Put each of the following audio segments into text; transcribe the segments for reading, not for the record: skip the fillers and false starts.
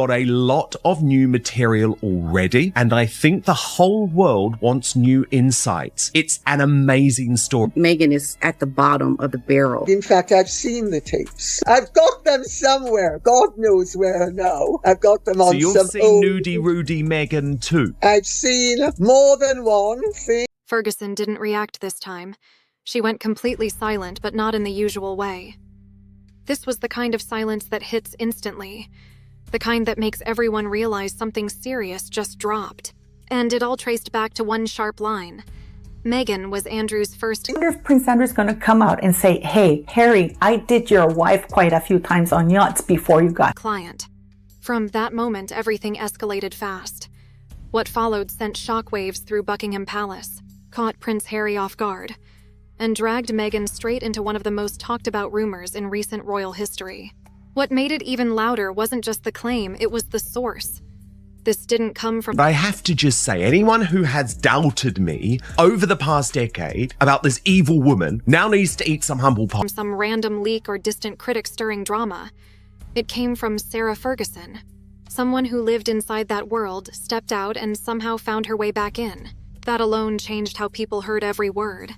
got a lot of new material already, and I think the whole world wants new insights. It's an amazing story. Meghan is at the bottom of the barrel. In fact, I've seen the tapes. I've got them somewhere. God knows where now. I've got them on some. So you've seen Nudie Rudy Meghan too? I've seen more than one thing. Ferguson didn't react this time. She went completely silent, but not in the usual way. This was the kind of silence that hits instantly. The kind that makes everyone realize something serious just dropped. And it all traced back to one sharp line. Meghan was Andrew's first... I wonder if Prince Andrew's going to come out and say, hey, Harry, I did your wife quite a few times on yachts before you got... client. From that moment, everything escalated fast. What followed sent shockwaves through Buckingham Palace, caught Prince Harry off guard, and dragged Meghan straight into one of the most talked about rumors in recent royal history. What made it even louder wasn't just the claim, it was the source. This didn't come from... I have to just say, anyone who has doubted me over the past decade about this evil woman now needs to eat some humble pie. From some random leak or distant critic-stirring drama. It came from Sarah Ferguson. Someone who lived inside that world, stepped out, and somehow found her way back in. That alone changed how people heard every word.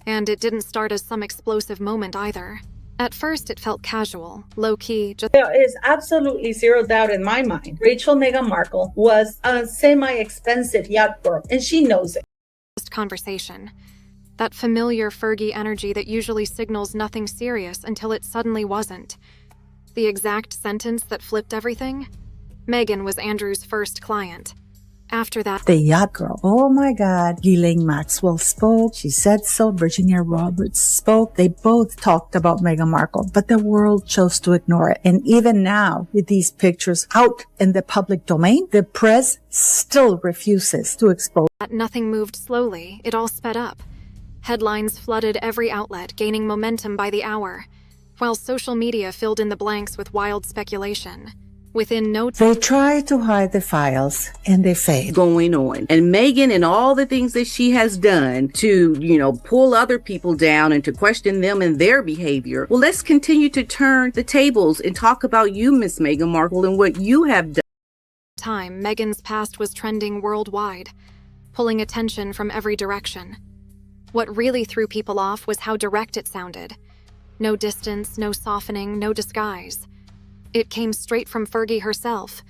And it didn't start as some explosive moment either. At first, it felt casual, low-key, just... There is absolutely zero doubt in my mind. Meghan Markle was a semi-expensive yacht girl, and she knows it. Conversation. That familiar Fergie energy that usually signals nothing serious until it suddenly wasn't. The exact sentence that flipped everything? Meghan was Andrew's first client. After that, the yacht girl. Oh my God. Ghislaine Maxwell spoke. She said so. Virginia Roberts spoke. They both talked about Meghan Markle, but the world chose to ignore it. And even now, with these pictures out in the public domain, the press still refuses to expose. Nothing moved slowly. It all sped up. Headlines flooded every outlet, gaining momentum by the hour, while social media filled in the blanks with wild speculation. Within no time, they try to hide the files and they fail. Going on. And Meghan and all the things that she has done to, pull other people down and to question them and their behavior. Well, let's continue to turn the tables and talk about you, Miss Meghan Markle, and what you have done. Meghan's past was trending worldwide, pulling attention from every direction. What really threw people off was how direct it sounded. No distance, no softening, no disguise. It came straight from Fergie herself.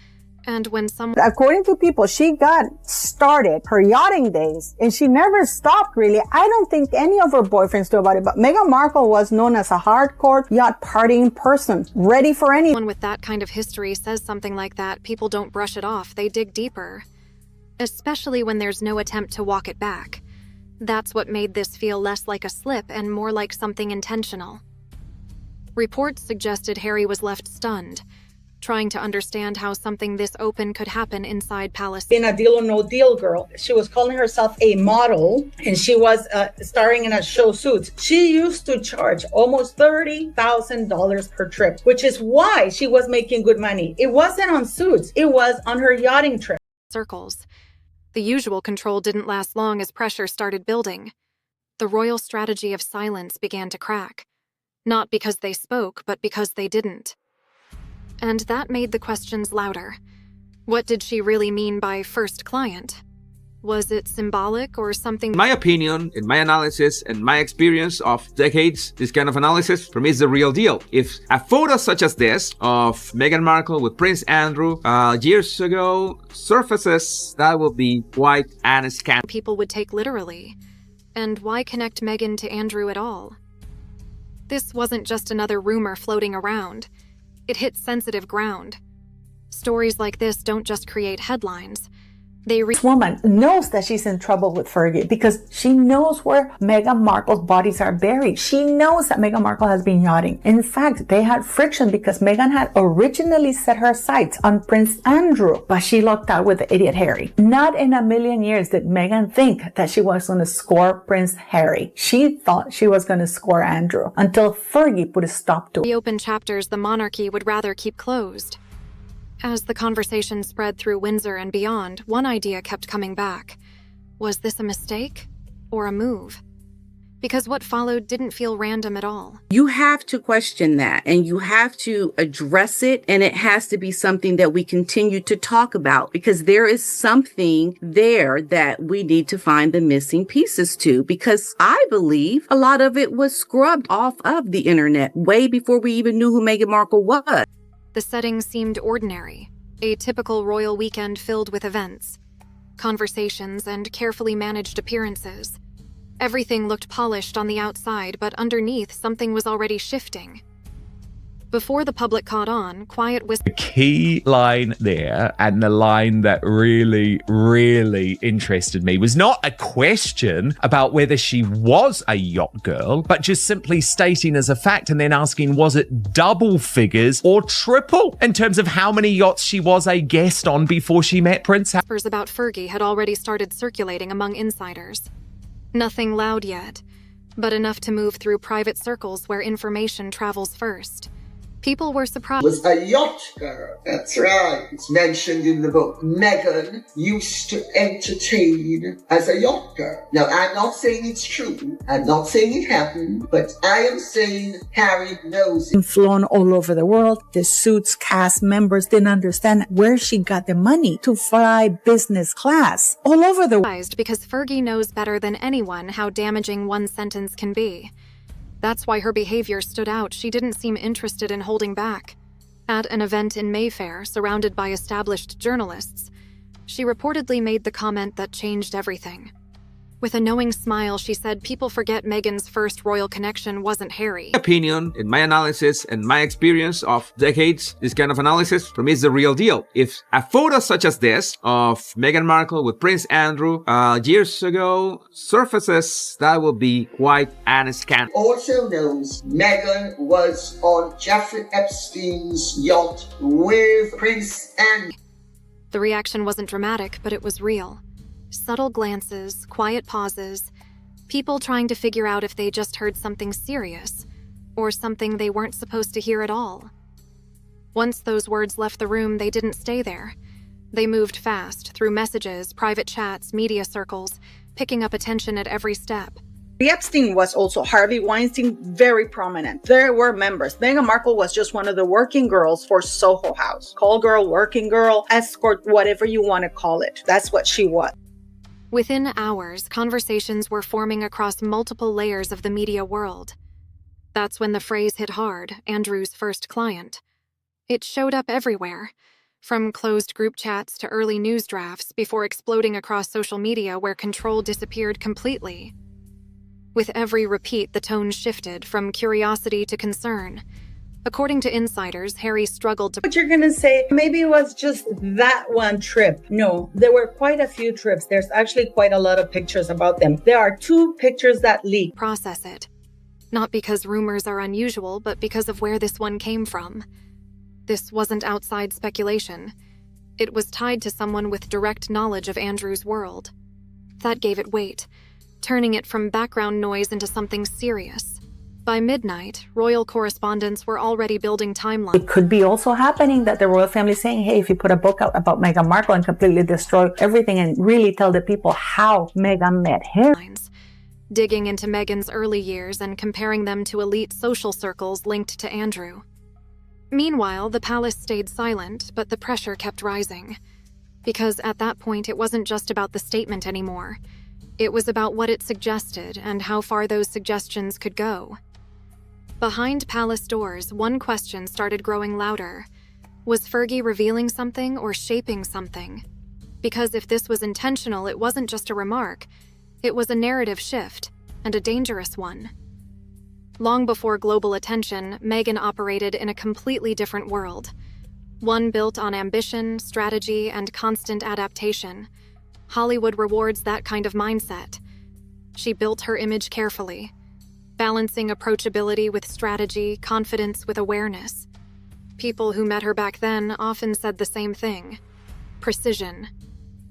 And when someone... According to people, she got started her yachting days and she never stopped really. I don't think any of her boyfriends knew about it, but Meghan Markle was known as a hardcore yacht partying person, ready for anything. Someone with that kind of history says something like that, people don't brush it off, they dig deeper. Especially when there's no attempt to walk it back. That's what made this feel less like a slip and more like something intentional. Reports suggested Harry was left stunned, trying to understand how something this open could happen inside Palace. In a Deal or No Deal girl, she was calling herself a model, and she was starring in a show Suits. She used to charge almost $30,000 per trip, which is why she was making good money. It wasn't on Suits, it was on her yachting trip. Circles. The usual control didn't last long as pressure started building. The royal strategy of silence began to crack. Not because they spoke, but because they didn't. And that made the questions louder. What did she really mean by first client? Was it symbolic or something? In my opinion, in my analysis, and my experience of decades, this kind of analysis, for me, is the real deal. If a photo such as this of Meghan Markle with Prince Andrew years ago surfaces, that would be quite an scandal. People would take literally. And why connect Meghan to Andrew at all? This wasn't just another rumor floating around. It hit sensitive ground. Stories like this don't just create headlines. This woman knows that she's in trouble with Fergie because she knows where Meghan Markle's bodies are buried. She knows that Meghan Markle has been yachting. In fact, they had friction because Meghan had originally set her sights on Prince Andrew, but she lucked out with the idiot Harry. Not in a million years did Meghan think that she was going to score Prince Harry. She thought she was going to score Andrew until Fergie put a stop to it. The open chapters the monarchy would rather keep closed. As the conversation spread through Windsor and beyond, one idea kept coming back. Was this a mistake or a move? because what followed didn't feel random at all. You have to question that, and you have to address it, and it has to be something that we continue to talk about, because there is something there that we need to find the missing pieces to, because I believe a lot of it was scrubbed off of the internet way before we even knew who Meghan Markle was. The setting seemed ordinary, a typical royal weekend filled with events, conversations, and carefully managed appearances. Everything looked polished on the outside, but underneath, something was already shifting. Before the public caught on, quiet was the key line there, and the line that really, really interested me was not a question about whether she was a yacht girl, but just simply stating as a fact and then asking, was it double figures or triple in terms of how many yachts she was a guest on before she met Prince Harry? Whispers about Fergie had already started circulating among insiders. Nothing loud yet, but enough to move through private circles where information travels first. People were surprised. Was a yacht girl. That's right. It's mentioned in the book. Meghan used to entertain as a yacht girl. Now, I'm not saying it's true. I'm not saying it happened, but I am saying Harry knows it. Flown all over the world. The Suits cast members didn't understand where she got the money to fly business class all over the world. Because Fergie knows better than anyone how damaging one sentence can be. That's why her behavior stood out. She didn't seem interested in holding back. At an event in Mayfair, surrounded by established journalists, she reportedly made the comment that changed everything. With a knowing smile, she said people forget Meghan's first royal connection wasn't Harry. Opinion, in my analysis and my experience of decades, this kind of analysis, for me, is the real deal. If a photo such as this of Meghan Markle with Prince Andrew years ago surfaces, that will be quite an scandal. Also knows Meghan was on Jeffrey Epstein's yacht with Prince Andrew. The reaction wasn't dramatic, but it was real. Subtle glances, quiet pauses, people trying to figure out if they just heard something serious or something they weren't supposed to hear at all. Once those words left the room, they didn't stay there. They moved fast through messages, private chats, media circles, picking up attention at every step. The Epstein was also Harvey Weinstein, very prominent. There were members. Meghan Markle was just one of the working girls for Soho House. Call girl, working girl, escort, whatever you want to call it. That's what she was. Within hours, conversations were forming across multiple layers of the media world. That's when the phrase hit hard, Andrew's first client. It showed up everywhere, from closed group chats to early news drafts before exploding across social media where control disappeared completely. With every repeat, the tone shifted from curiosity to concern. According to insiders, Harry struggled to... But you're gonna say, maybe it was just that one trip. No, there were quite a few trips. There's actually quite a lot of pictures about them. There are 2 pictures that leaked. Process it. Not because rumors are unusual, but because of where this one came from. This wasn't outside speculation. It was tied to someone with direct knowledge of Andrew's world. That gave it weight, turning it from background noise into something serious. By midnight, royal correspondents were already building timelines. It could be also happening that the royal family is saying, hey, if you put a book out about Meghan Markle and completely destroy everything and really tell the people how Meghan met Harry. Digging into Meghan's early years and comparing them to elite social circles linked to Andrew. Meanwhile, the palace stayed silent, but the pressure kept rising. Because at that point, it wasn't just about the statement anymore. It was about what it suggested and how far those suggestions could go. Behind palace doors, one question started growing louder. Was Fergie revealing something or shaping something? Because if this was intentional, it wasn't just a remark. It was a narrative shift, and a dangerous one. Long before global attention, Meghan operated in a completely different world. One built on ambition, strategy, and constant adaptation. Hollywood rewards that kind of mindset. She built her image carefully, balancing approachability with strategy, confidence with awareness. People who met her back then often said the same thing. Precision.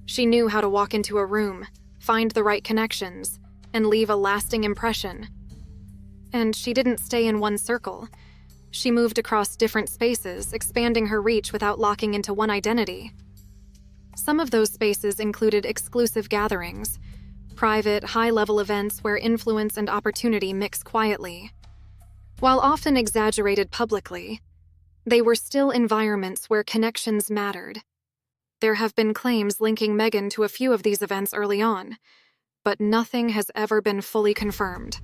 She knew how to walk into a room, find the right connections, and leave a lasting impression. And she didn't stay in one circle. She moved across different spaces, expanding her reach without locking into one identity. Some of those spaces included exclusive gatherings, Private, high-level events where influence and opportunity mix quietly. While often exaggerated publicly, they were still environments where connections mattered. There have been claims linking Meghan to a few of these events early on, but nothing has ever been fully confirmed.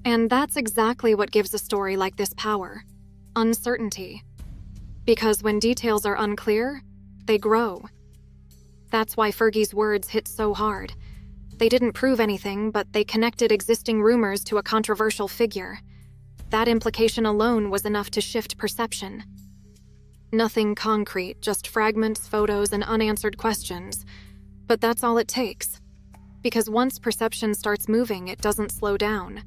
And that's exactly what gives a story like this power: uncertainty. Because when details are unclear, they grow. That's why Fergie's words hit so hard. They didn't prove anything, but they connected existing rumors to a controversial figure. That implication alone was enough to shift perception. Nothing concrete, just fragments, photos, and unanswered questions. But that's all it takes. Because once perception starts moving, it doesn't slow down.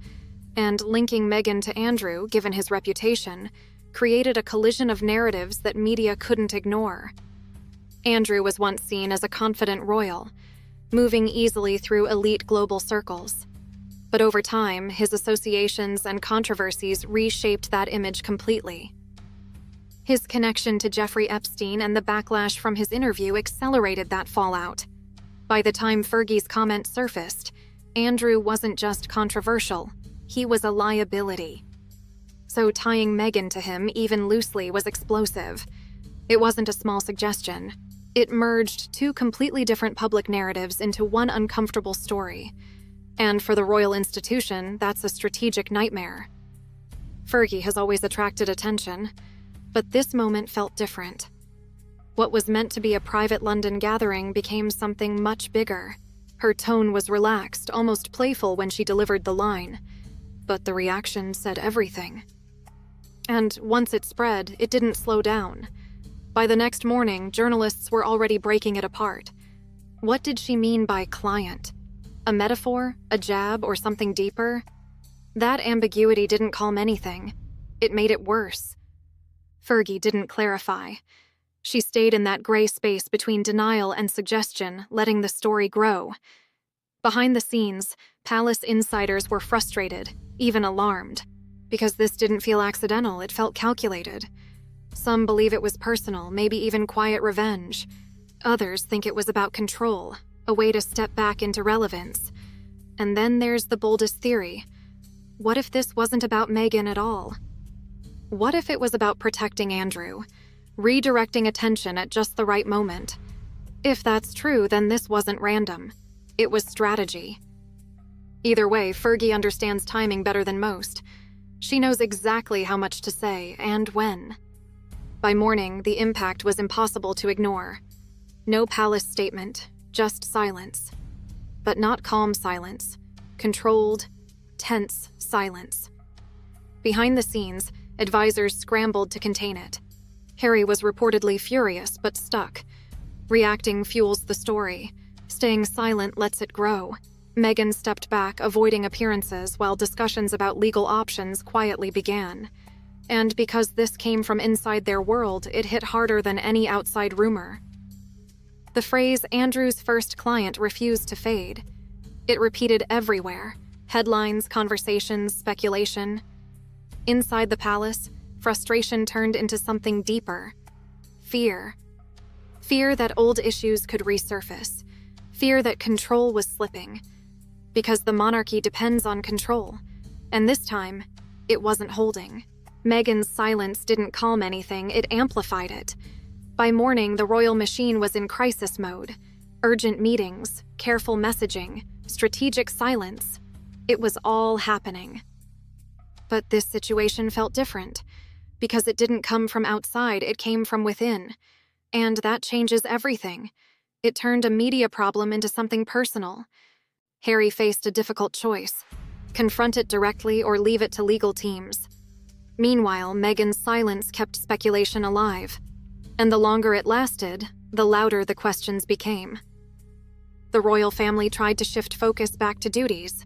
And linking Meghan to Andrew, given his reputation, created a collision of narratives that media couldn't ignore. Andrew was once seen as a confident royal, moving easily through elite global circles. But over time, his associations and controversies reshaped that image completely. His connection to Jeffrey Epstein and the backlash from his interview accelerated that fallout. By the time Fergie's comment surfaced, Andrew wasn't just controversial, he was a liability. So tying Meghan to him, even loosely, was explosive. It wasn't a small suggestion. It merged two completely different public narratives into one uncomfortable story. And for the royal institution, that's a strategic nightmare. Fergie has always attracted attention, but this moment felt different. What was meant to be a private London gathering became something much bigger. Her tone was relaxed, almost playful when she delivered the line. But the reaction said everything. And once it spread, it didn't slow down. By the next morning, journalists were already breaking it apart. What did she mean by client? A metaphor, a jab, or something deeper? That ambiguity didn't calm anything. It made it worse. Fergie didn't clarify. She stayed in that gray space between denial and suggestion, letting the story grow. Behind the scenes, palace insiders were frustrated, even alarmed. Because this didn't feel accidental, it felt calculated. Some believe it was personal, maybe even quiet revenge. Others think it was about control, a way to step back into relevance. And then there's the boldest theory. What if this wasn't about Meghan at all? What if it was about protecting Andrew, redirecting attention at just the right moment? If that's true, then this wasn't random. It was strategy. Either way, Fergie understands timing better than most. She knows exactly how much to say and when. By morning, the impact was impossible to ignore. No palace statement, just silence. But not calm silence. Controlled, tense silence. Behind the scenes, advisors scrambled to contain it. Harry was reportedly furious, but stuck. Reacting fuels the story. Staying silent lets it grow. Meghan stepped back, avoiding appearances, while discussions about legal options quietly began. And because this came from inside their world, it hit harder than any outside rumor. The phrase, Andrew's first client, refused to fade. It repeated everywhere. Headlines, conversations, speculation. Inside the palace, frustration turned into something deeper. Fear. Fear that old issues could resurface. Fear that control was slipping. Because the monarchy depends on control. And this time, it wasn't holding. Meghan's silence didn't calm anything, it amplified it. By morning, the royal machine was in crisis mode. Urgent meetings, careful messaging, strategic silence. It was all happening. But this situation felt different. Because it didn't come from outside, it came from within. And that changes everything. It turned a media problem into something personal. Harry faced a difficult choice: confront it directly or leave it to legal teams. Meanwhile, Meghan's silence kept speculation alive. And the longer it lasted, the louder the questions became. The royal family tried to shift focus back to duties,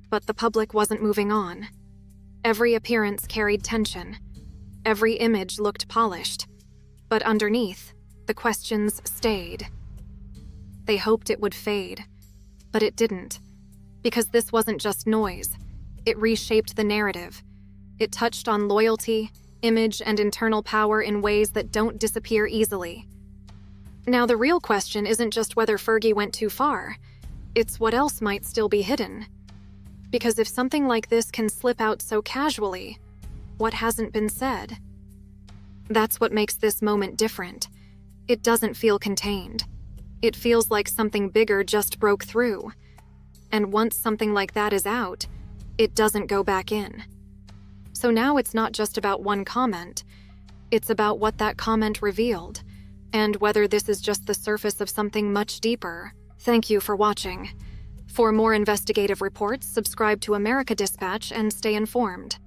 but the public wasn't moving on. Every appearance carried tension. Every image looked polished. But underneath, the questions stayed. They hoped it would fade, but it didn't. Because this wasn't just noise. It reshaped the narrative. It touched on loyalty, image, and internal power in ways that don't disappear easily. Now, the real question isn't just whether Fergie went too far. it's what else might still be hidden. Because if something like this can slip out so casually, what hasn't been said? That's what makes this moment different. It doesn't feel contained. It feels like something bigger just broke through. And once something like that is out, it doesn't go back in. So now it's not just about one comment. It's about what that comment revealed, and whether this is just the surface of something much deeper. Thank you for watching. For more investigative reports, subscribe to America Dispatch and stay informed.